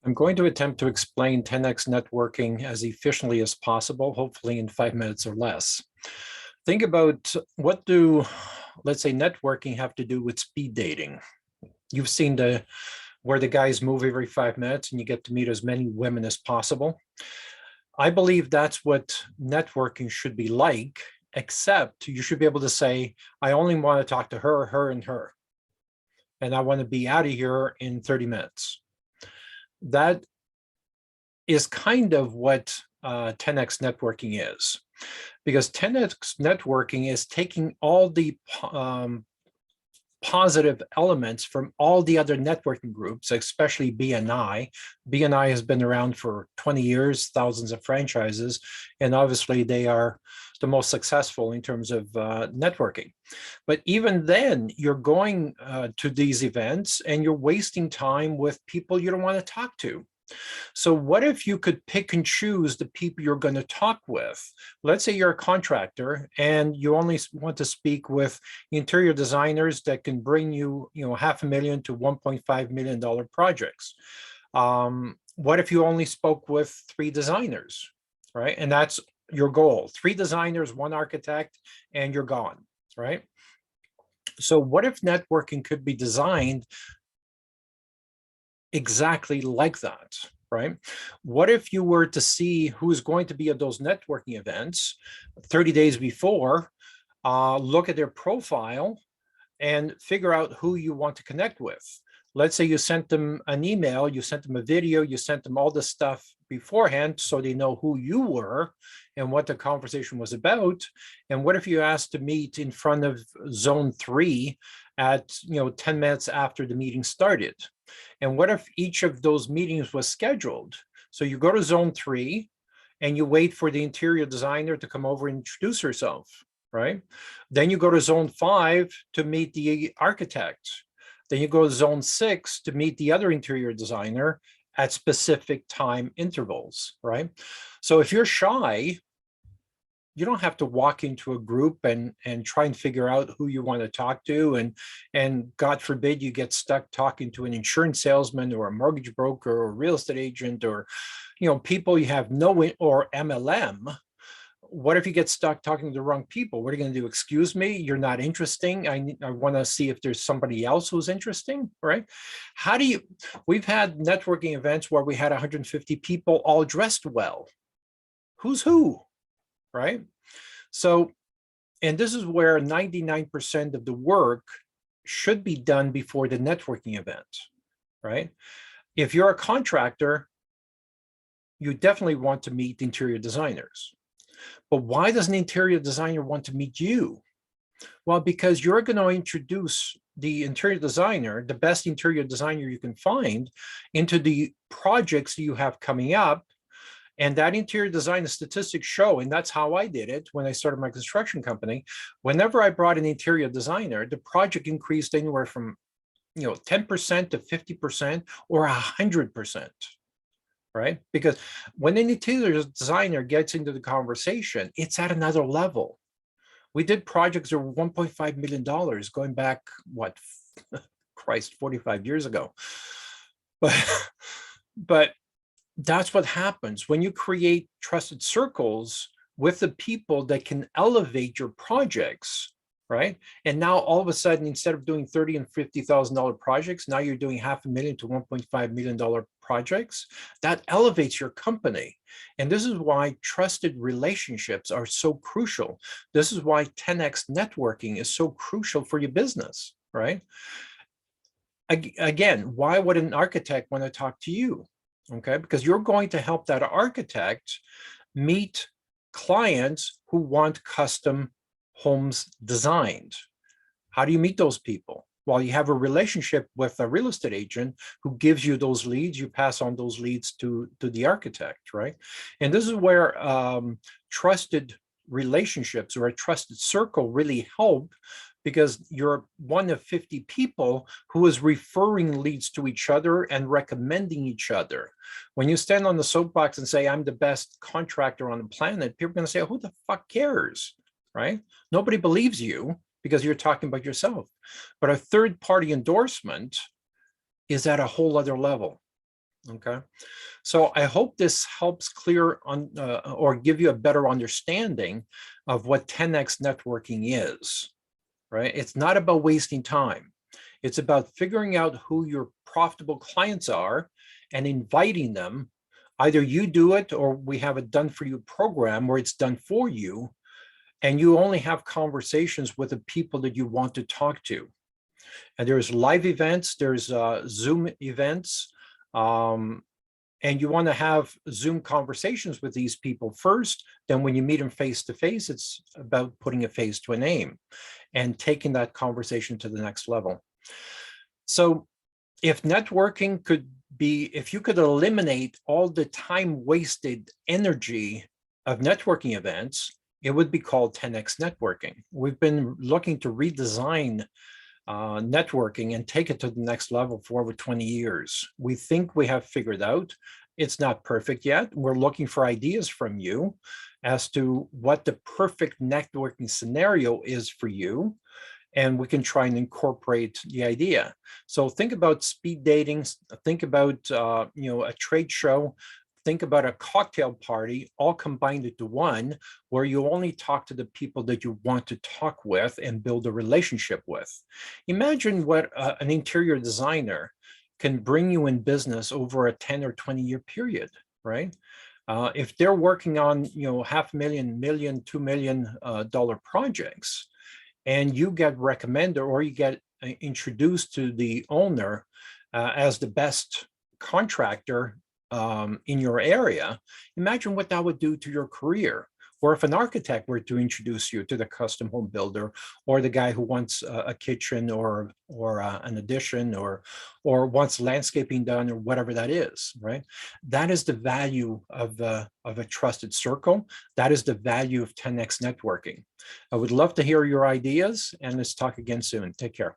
I'm going to attempt to explain 10x networking as efficiently as possible, hopefully in 5 minutes or less. Think about what do, let's say, networking have to do with speed dating. You've seen where the guys move every 5 minutes and you get to meet as many women as possible. I believe that's what networking should be like, except you should be able to say, I only want to talk to her, her, and her. And I want to be out of here in 30 minutes. That is kind of what 10x networking is, because 10x networking is taking all the positive elements from all the other networking groups, especially BNI. BNI has been around for 20 years, thousands of franchises, and obviously they are the most successful in terms of networking. But even then, you're going to these events and you're wasting time with people you don't want to talk to. So what if you could pick and choose the people you're going to talk with? Let's say you're a contractor and you only want to speak with interior designers that can bring you, $500,000 to $1.5 million projects. What if you only spoke with 3 designers, right? And that's your goal: 3 designers, 1 architect, and you're gone, right? So what if networking could be designed exactly like that, right? What if you were to see who's going to be at those networking events 30 days before, look at their profile and figure out who you want to connect with? Let's say you sent them an email, you sent them a video, you sent them all this stuff beforehand so they know who you were and what the conversation was about. And what if you asked to meet in front of zone 3 at 10 minutes after the meeting started? And what if each of those meetings was scheduled? So you go to zone 3 and you wait for the interior designer to come over and introduce herself, right? Then you go to zone 5 to meet the architect. Then you go to zone 6 to meet the other interior designer at specific time intervals, right? So if you're shy, you don't have to walk into a group and try and figure out who you want to talk to. And God forbid you get stuck talking to an insurance salesman or a mortgage broker or a real estate agent or, people you have or MLM. What if you get stuck talking to the wrong people? What are you going to do? Excuse me, you're not interesting. I want to see if there's somebody else who's interesting, right? We've had networking events where we had 150 people all dressed well. Who's who? Right? So, and this is where 99% of the work should be done before the networking event, right? If you're a contractor, you definitely want to meet interior designers. But why does an interior designer want to meet you? Well, because you're going to introduce the interior designer, the best interior designer you can find, into the projects you have coming up. And that interior design statistics show, and that's how I did it when I started my construction company. Whenever I brought an interior designer, the project increased anywhere from 10% to 50% or 100%, right? Because when an interior designer gets into the conversation, it's at another level. We did projects of $1.5 million going back, what, Christ, 45 years ago. But that's what happens when you create trusted circles with the people that can elevate your projects, right? And now all of a sudden, instead of doing $30,000 and $50,000 projects, now you're doing $500,000 to $1.5 million projects. That elevates your company. And this is why trusted relationships are so crucial. This is why 10x networking is so crucial for your business, right? Again, why would an architect want to talk to you? Okay, because you're going to help that architect meet clients who want custom homes designed. How do you meet those people? Well, you have a relationship with a real estate agent who gives you those leads. You pass on those leads to the architect, right? And this is where trusted relationships or a trusted circle really help, because you're one of 50 people who is referring leads to each other and recommending each other. When you stand on the soapbox and say, I'm the best contractor on the planet, people are going to say, who the fuck cares, right? Nobody believes you because you're talking about yourself. But a third-party endorsement is at a whole other level. Okay. So I hope this helps clear on or give you a better understanding of what 10x networking is, right? It's not about wasting time. It's about figuring out who your profitable clients are and inviting them. Either you do it or we have a done for you program where it's done for you, and you only have conversations with the people that you want to talk to. And there's live events, there's Zoom events, um, and you want to have Zoom conversations with these people first. Then when you meet them face to face, it's about putting a face to a name and taking that conversation to the next level. So if networking could be, if you could eliminate all the time wasted energy of networking events, it would be called 10x networking. We've been looking to redesign networking and take it to the next level for over 20 years. We think we have figured out. It's not perfect yet. We're looking for ideas from you as to what the perfect networking scenario is for you, and we can try and incorporate the idea. So think about speed dating, think about a trade show, think about a cocktail party, all combined into one, where you only talk to the people that you want to talk with and build a relationship with. Imagine what an interior designer can bring you in business over a 10 or 20-year period, right? If they're working on, $500,000, million, $2 million dollar projects, and you get recommended or you get introduced to the owner as the best contractor in your area, imagine what that would do to your career. Or if an architect were to introduce you to the custom home builder, or the guy who wants a kitchen or an addition, or wants landscaping done, or whatever that is, right? That is the value of a trusted circle. That is the value of 10x networking. I would love to hear your ideas, and let's talk again soon. Take care.